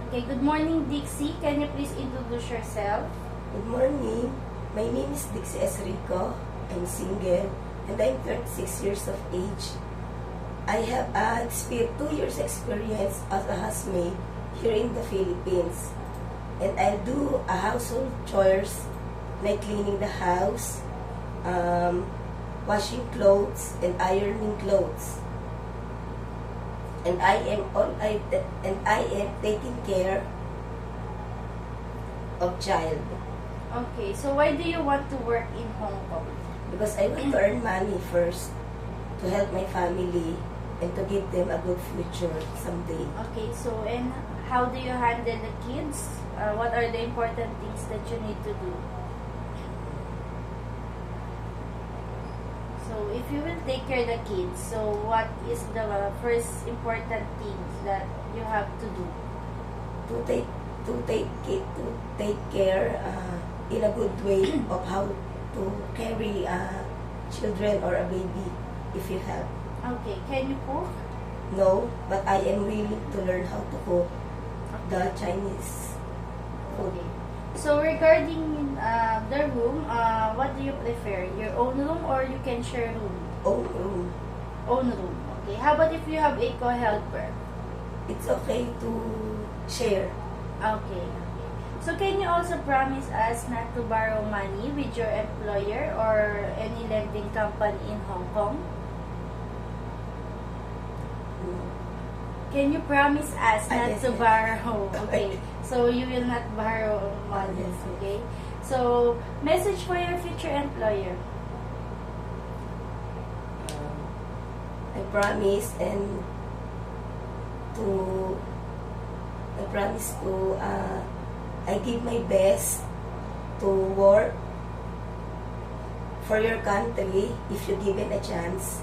Okay, good morning, Dixie. Can you please introduce yourself? Good morning. My name is Dixie Esrico. I'm single and I'm 36 years of age. I have 2 years experience as a housemaid here in the Philippines. And I do household chores like cleaning the house, washing clothes and ironing clothes. And I am taking care of child. Okay, so why do you want to work in Hong Kong? Because I want to earn money first to help my family and to give them a good future someday. Okay, so and how do you handle the kids? What are the important things that you need to do? So if you will take care of the kids, so what is the first important things that you have to do? To take care in a good way of how to carry children or a baby if you have. Okay, can you cook? No, but I am willing to learn how to cook the Chinese food. Okay. So regarding the room, what do you prefer? Your own room or you can share room? Own room. Own room. Okay. How about if you have a co-helper? It's okay to share. Okay. So can you also promise us not to borrow money with your employer or any lending company in Hong Kong? Can you promise us not Yes, to yes. borrow? Okay. So you will not borrow money. Yes. Okay. So message for your future employer. I promise to I give my best to work for your country if you given a chance.